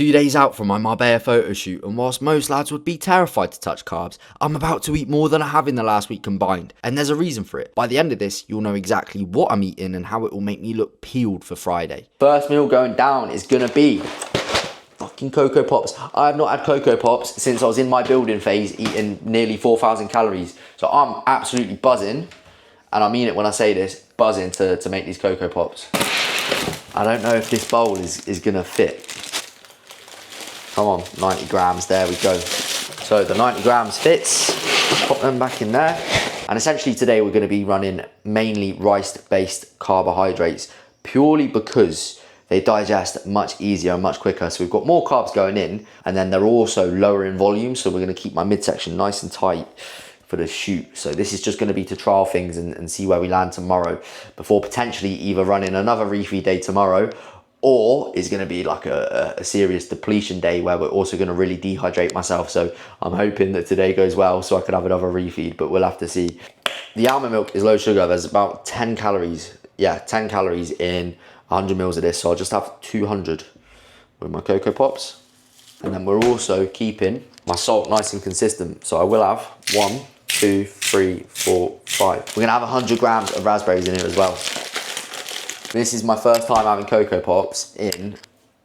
2 days out from my Marbella Photoshoot, and whilst most lads would be terrified to touch carbs, I'm about to eat more than I have in the last week combined, and there's a reason for it. By the end of this, you'll know exactly what I'm eating and how it will make me look peeled for Friday. First meal going down is gonna be fucking Cocoa Pops. I have not had Cocoa Pops since I was in my building phase, eating nearly 4,000 calories. So I'm absolutely buzzing, and I mean it when I say this, buzzing to make these Cocoa Pops. I don't know if this bowl is gonna fit. Come on, 90 grams, there we go. So the 90 grams fits, pop them back in there. And essentially today we're gonna be running mainly rice-based carbohydrates, purely because they digest much easier and much quicker. So we've got more carbs going in, and then they're also lower in volume. So we're gonna keep my midsection nice and tight for the shoot. So this is just gonna be to trial things and see where we land tomorrow, before potentially either running another refeed day tomorrow, or is going to be like a serious depletion day where we're also going to really dehydrate myself. So I'm hoping that today goes well so I could have another refeed, but we'll have to see. The almond milk is low sugar. There's about 10 calories. Yeah, 10 calories in 100 mils of this. So I'll just have 200 with my Cocoa Pops. And then we're also keeping my salt nice and consistent. So I will have 1, 2, 3, 4, 5. We're going to have 100 grams of raspberries in here as well. This is my first time having Cocoa Pops in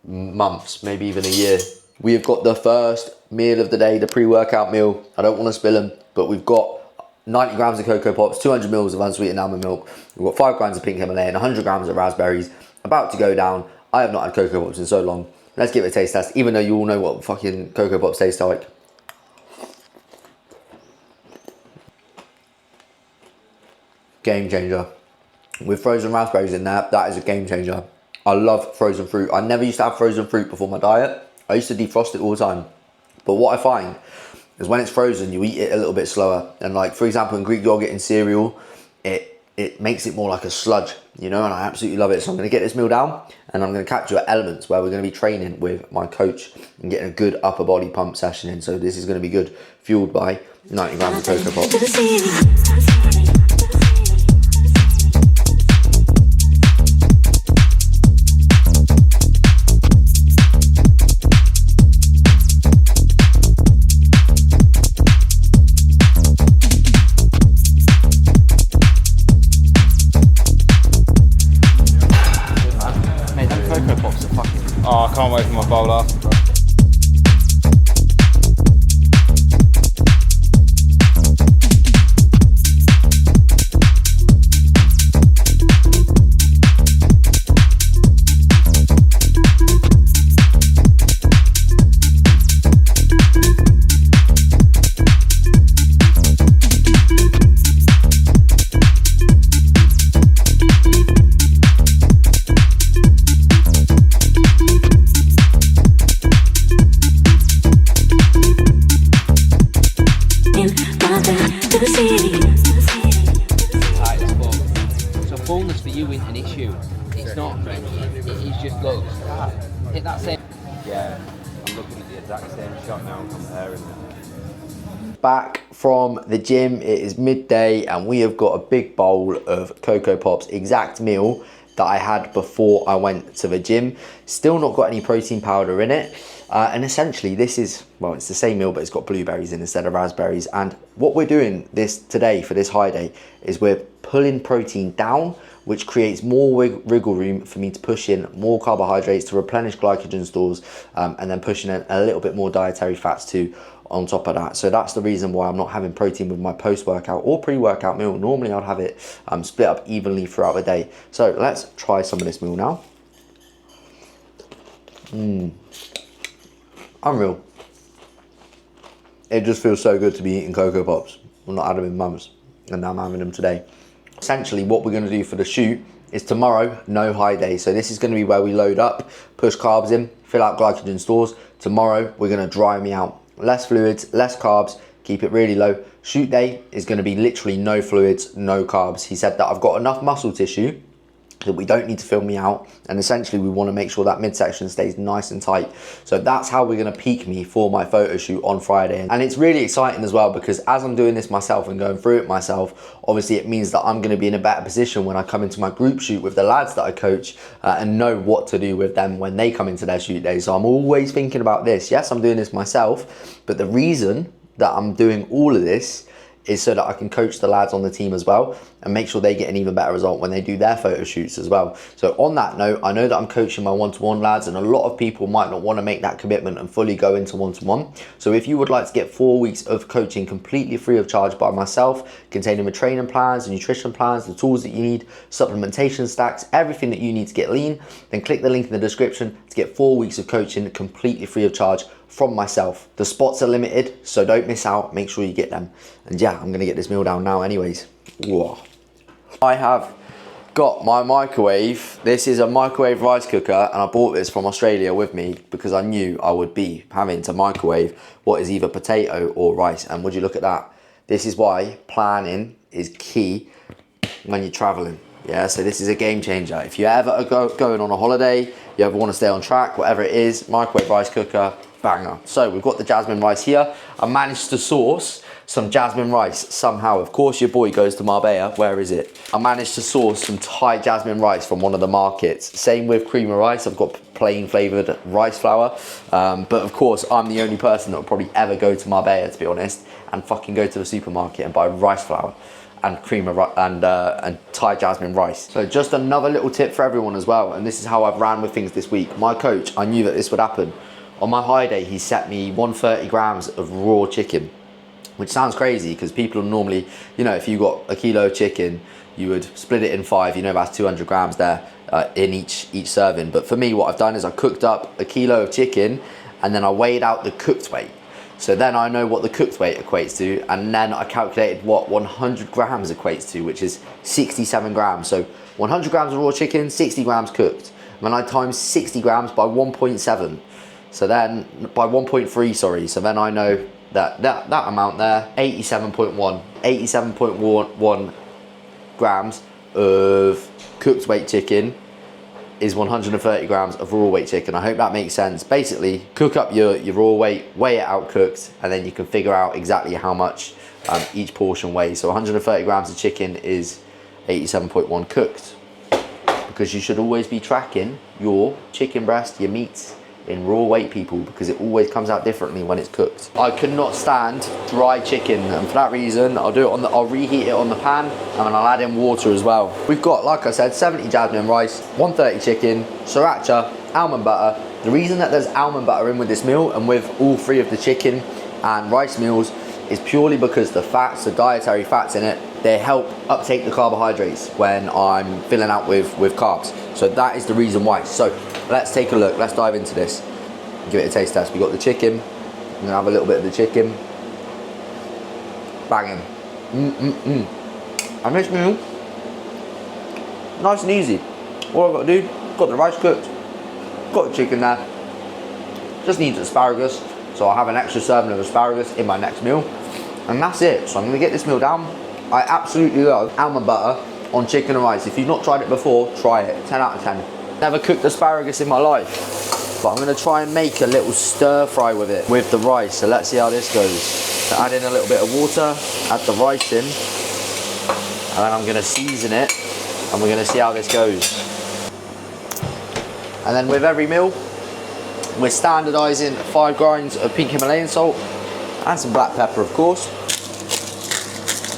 months, maybe even a year. We have got the first meal of the day, the pre-workout meal. I don't want to spill them, but we've got 90 grams of Cocoa Pops, 200 mils of unsweetened almond milk. We've got 5 grams of pink Himalayan, 100 grams of raspberries, about to go down. I have not had Cocoa Pops in so long. Let's give it a taste test, even though you all know what fucking Cocoa Pops taste like. Game changer. With frozen raspberries in there, that is a game changer. I love frozen fruit. I never used to have frozen fruit before my diet. I used to defrost it all the time. But what I find is when it's frozen, you eat it a little bit slower. And like, for example, in Greek yogurt in cereal, it makes it more like a sludge, you know, and I absolutely love it. So I'm gonna get this meal down, and I'm gonna catch you at Elements, where we're gonna be training with my coach and getting a good upper body pump session in. So this is gonna be good, fueled by 90 grams of Cocoa Pops. Oh, I can't wait for my bowl after. So fullness for you isn't an issue. It's not. It is just looks. Hit that same. Yeah, I'm looking at the exact same shot now and comparing them. Back from the gym, it is midday, and we have got a big bowl of Cocoa Pops, exact meal that I had before I went to the gym. Still not got any protein powder in it. And essentially this is, well, it's the same meal, but it's got blueberries in instead of raspberries. And what we're doing this today for this high day is we're pulling protein down, which creates more wiggle room for me to push in more carbohydrates to replenish glycogen stores, and then pushing in a little bit more dietary fats too on top of that. So that's the reason why I'm not having protein with my post-workout or pre-workout meal. Normally I'd have it split up evenly throughout the day. So let's try some of this meal now. Unreal. It just feels so good to be eating Cocoa Pops. I've not had them in months, and now I'm having them today. Essentially what we're going to do for the shoot is tomorrow, no high day. So this is going to be where we load up, push carbs in, fill out glycogen stores. Tomorrow we're going to dry me out. Less fluids, less carbs, keep it really low. Shoot day is going to be literally no fluids, no carbs. He said that I've got enough muscle tissue that we don't need to fill me out, and essentially we want to make sure that midsection stays nice and tight. So that's how we're going to peak me for my photo shoot on Friday. And it's really exciting as well, because as I'm doing this myself and going through it myself, obviously it means that I'm going to be in a better position when I come into my group shoot with the lads that I coach, and know what to do with them when they come into their shoot day. So I'm always thinking about this. Yes, I'm doing this myself, but the reason that I'm doing all of this is so that I can coach the lads on the team as well and make sure they get an even better result when they do their photo shoots as well. So on that note, I know that I'm coaching my one-to-one lads, and a lot of people might not want to make that commitment and fully go into one-to-one. So if you would like to get 4 weeks of coaching completely free of charge by myself, containing the training plans, the nutrition plans, the tools that you need, supplementation stacks, everything that you need to get lean, then click the link in the description to get 4 weeks of coaching completely free of charge from myself. The spots are limited, so don't miss out. Make sure you get them. And yeah, I'm gonna get this meal down now anyways. Whoa. I have got my microwave. This is a microwave rice cooker, and I bought this from Australia with me because I knew I would be having to microwave what is either potato or rice. And would you look at that? This is why planning is key when you're traveling. Yeah, so this is a game changer. If you ever are going on a holiday, you ever want to stay on track, whatever it is, microwave rice cooker, banger. So we've got the jasmine rice here. I managed to source some jasmine rice somehow. Of course, your boy goes to Marbella. Where is it? I managed to source some Thai jasmine rice from one of the markets. Same with cream of rice. I've got plain flavored rice flour. But of course, I'm the only person that will probably ever go to Marbella, to be honest, and fucking go to the supermarket and buy rice flour and cream of and Thai jasmine rice. So just another little tip for everyone as well. And this is how I've ran with things this week. My coach, I knew that this would happen. On my high day, he set me 130 grams of raw chicken, which sounds crazy because people normally, you know, if you got a kilo of chicken, you would split it in 5, you know, that's 200 grams there in each serving. But for me, what I've done is I cooked up a kilo of chicken and then I weighed out the cooked weight. So then I know what the cooked weight equates to, and then I calculated what 100 grams equates to, which is 67 grams. So 100 grams of raw chicken, 60 grams cooked. And then I times 60 grams by 1.7. So then, by 1.3, sorry. So then I know that amount there, 87.1 grams of cooked weight chicken is 130 grams of raw weight chicken. I hope that makes sense. Basically, cook up your raw weight, weigh it out cooked, and then you can figure out exactly how much each portion weighs. So 130 grams of chicken is 87.1 cooked, because you should always be tracking your chicken breast, your meats, in raw weight, people, because it always comes out differently when it's cooked. I could not stand dry chicken, and for that reason I'll reheat it on the pan, and then I'll add in water as well. We've got, like I said, 70 jasmine rice, 130 chicken, sriracha, almond butter. The reason that there's almond butter in with this meal and with all 3 of the chicken and rice meals is purely because the fats, the dietary fats in it, they help uptake the carbohydrates when I'm filling out with carbs. So that is the reason why. So let's take a look. Let's dive into this. Give it a taste test. We got the chicken. I'm gonna have a little bit of the chicken. Banging. And this meal, nice and easy. All I've got to do, got the rice cooked, got the chicken there. Just needs asparagus, so I'll have an extra serving of asparagus in my next meal, and that's it. So I'm gonna get this meal down. I absolutely love almond butter on chicken and rice. If you've not tried it before, try it. 10 out of 10. Never cooked asparagus in my life, but I'm gonna try and make a little stir fry with it, with the rice. So let's see how this goes. So add in a little bit of water, add the rice in, and then I'm gonna season it, and we're gonna see how this goes. And then with every meal, we're standardising 5 grinds of pink Himalayan salt and some black pepper, of course.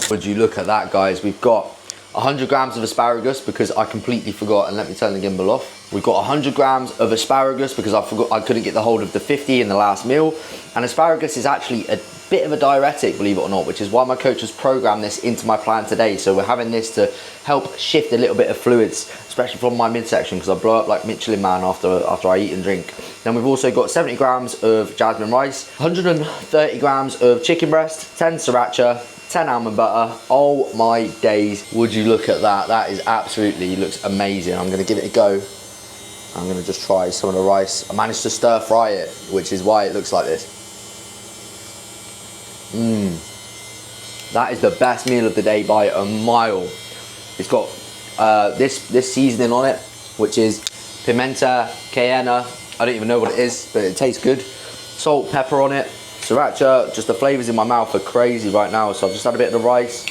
Would you look at that, guys? We've got 100 grams of asparagus because I completely forgot, and let me turn the gimbal off. We've got 100 grams of asparagus because I forgot, I couldn't get the hold of the 50 in the last meal. And asparagus is actually a bit of a diuretic, believe it or not, which is why my coach has programmed this into my plan today. So we're having this to help shift a little bit of fluids, especially from my midsection, because I blow up like Michelin Man after I eat and drink. Then we've also got 70 grams of jasmine rice, 130 grams of chicken breast, 10 sriracha, 10 almond butter. Oh my days, would you look at that? That is absolutely, looks amazing. I'm gonna give it a go. I'm gonna just try some of the rice. I managed to stir fry it, which is why it looks like this. That is the best meal of the day by a mile. It's got this seasoning on it, which is pimenta cayena. I don't even know what it is, but it tastes good. Salt, pepper on it, sriracha. Just the flavors in my mouth are crazy right now. So I've just had a bit of the rice.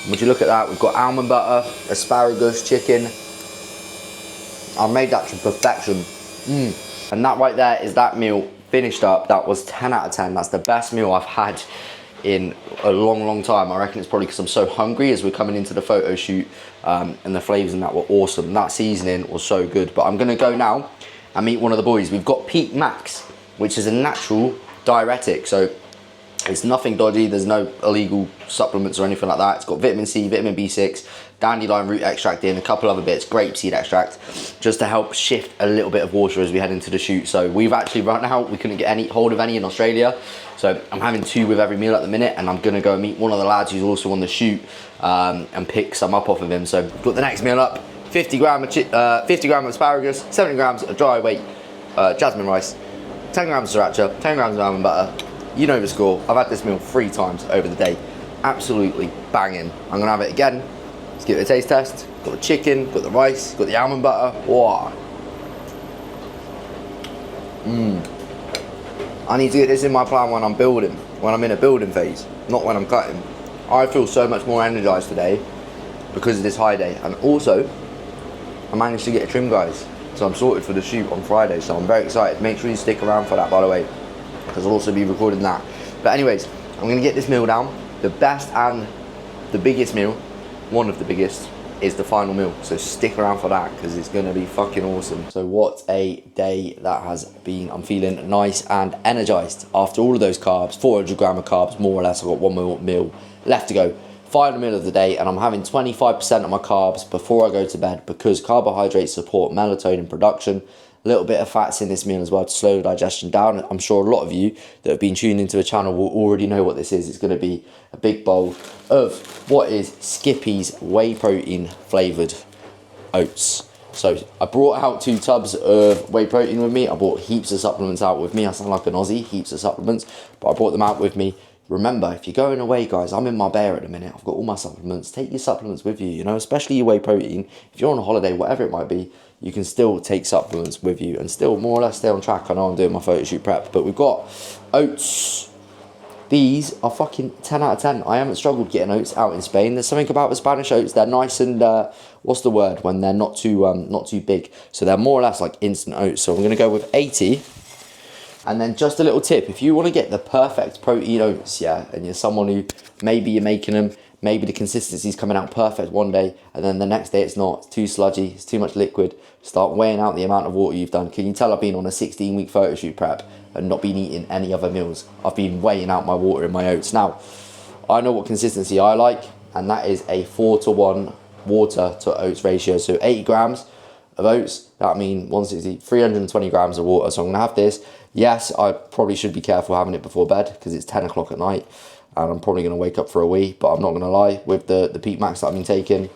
Would you look at that? We've got almond butter, asparagus, chicken. I made that to perfection. And that right there is that meal finished up. That was 10 out of 10. That's the best meal I've had in a long time. I reckon it's probably because I'm so hungry as we're coming into the photo shoot, and the flavors in that were awesome. That seasoning was so good. But I'm gonna go now and meet one of the boys. We've got Peak Max, which is a natural diuretic. So it's nothing dodgy. There's no illegal supplements or anything like that. It's got vitamin C, vitamin B6, dandelion root extract in, a couple other bits, grapeseed extract, just to help shift a little bit of water as we head into the shoot. So we've actually run out. We couldn't get any hold of any in Australia. So I'm having 2 with every meal at the minute, and I'm gonna go meet one of the lads who's also on the shoot, and pick some up off of him. So we've got the next meal up: 50 gram of asparagus, 70 grams of dry weight jasmine rice, 10 grams of sriracha, 10 grams of almond butter. You know the score. I've had this meal 3 times over the day. Absolutely banging. I'm gonna have it again. Let's give it a taste test. Got the chicken, got the rice, got the almond butter. Wow. I need to get this in my plan when I'm building, when I'm in a building phase, not when I'm cutting. I feel so much more energized today because of this high day. And also, I managed to get a trim, guys. So I'm sorted for the shoot on Friday. So I'm very excited. Make sure you stick around for that, by the way, because I'll also be recording that. But anyways, I'm gonna get this meal down. The best and the biggest meal, one of the biggest, is the final meal. So stick around for that because it's gonna be fucking awesome. So what a day that has been. I'm feeling nice and energized after all of those carbs, 400 gram of carbs, more or less. I've got 1 more meal left to go. Final meal of the day, and I'm having 25% of my carbs before I go to bed because carbohydrates support melatonin production. A little bit of fats in this meal as well to slow the digestion down. I'm sure a lot of you that have been tuning into the channel will already know what this is. It's going to be a big bowl of what is Skippy's whey protein flavoured oats. So I brought out 2 tubs of whey protein with me. I brought heaps of supplements out with me. I sound like an Aussie, heaps of supplements, but I brought them out with me. Remember, if you're going away, guys, I'm in Marbella at the minute. I've got all my supplements. Take your supplements with you, you know, especially your whey protein. If you're on a holiday, whatever it might be, you can still take supplements with you and still more or less stay on track. I know I'm doing my photo shoot prep, but we've got oats. These are fucking 10 out of 10. I haven't struggled getting oats out in Spain. There's something about the Spanish oats. They're nice and, what's the word, when they're not too big. So they're more or less like instant oats. So I'm going to go with 80. And then just a little tip, if you want to get the perfect protein oats, yeah, and you're someone who maybe you're making them, maybe the consistency's coming out perfect one day, and then the next day it's not, it's too sludgy, it's too much liquid, start weighing out the amount of water you've done. Can you tell I've been on a 16-week photo shoot prep and not been eating any other meals? I've been weighing out my water in my oats. Now, I know what consistency I like, and that is a 4-to-1 water to oats ratio. So 80 grams of oats, that means 160, 320 grams of water. So I'm gonna have this. Yes, I probably should be careful having it before bed because it's 10 o'clock at night and I'm probably going to wake up for a wee, but I'm not going to lie, with the Peak Max that I've been taking,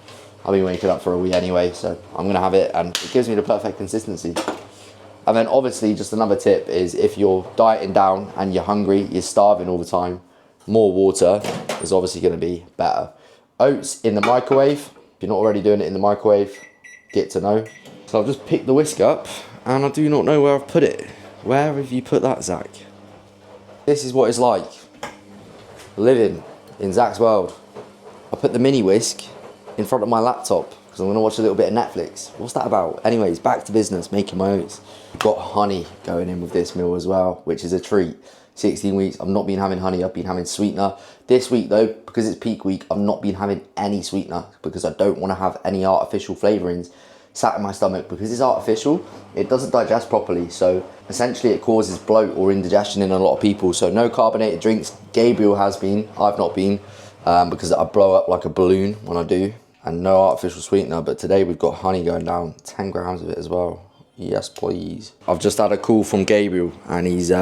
I've been waking up for a wee anyway, so I'm going to have it and it gives me the perfect consistency. And then obviously just another tip is if you're dieting down and you're hungry, you're starving all the time, more water is obviously going to be better. Oats in the microwave, if you're not already doing it in the microwave, get to know. So I've just picked the whisk up and I do not know where I've put it. Where have you put that, Zach? This is what it's like living in Zach's world. I put the mini whisk in front of my laptop because I'm going to watch a little bit of Netflix. What's that about? Anyways, back to business, making my oats. Got honey going in with this meal as well, which is a treat. 16 weeks, I've not been having honey, I've been having sweetener. This week though, because it's peak week, I've not been having any sweetener because I don't want to have any artificial flavourings sat in my stomach. Because it's artificial, it doesn't digest properly, so essentially it causes bloat or indigestion in a lot of people. So no carbonated drinks. Gabriel has been, I've not been, because I blow up like a balloon when I do, and no artificial sweetener. But today we've got honey going down, 10 grams of it as well. Yes please. I've just had a call from Gabriel and he's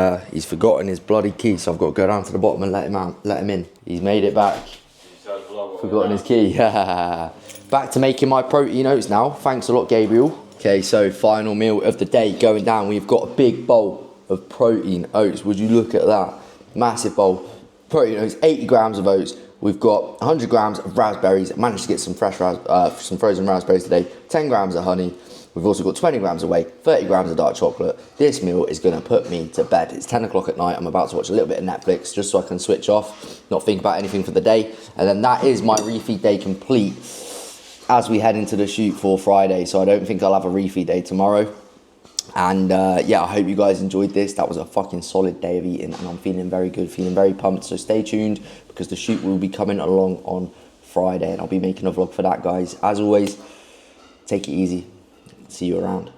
forgotten his bloody key, so I've got to go down to the bottom and let him in. He's made it back. Forgotten his key. Back to making my protein oats now. Thanks a lot, Gabriel. Okay, so final meal of the day going down. We've got a big bowl of protein oats. Would you look at that? Massive bowl. protein oats, 80 grams of oats. We've got 100 grams of raspberries. I managed to get some some frozen raspberries today. 10 grams of honey. We've also got 20 grams of whey, 30 grams of dark chocolate. This meal is going to put me to bed. It's 10 o'clock at night. I'm about to watch a little bit of Netflix just so I can switch off, not think about anything for the day. And then that is my refeed day complete as we head into the shoot for Friday. So I don't think I'll have a refeed day tomorrow. And yeah, I hope you guys enjoyed this. That was a fucking solid day of eating and I'm feeling very good, feeling very pumped. So stay tuned because the shoot will be coming along on Friday and I'll be making a vlog for that, guys. As always, take it easy. See you around.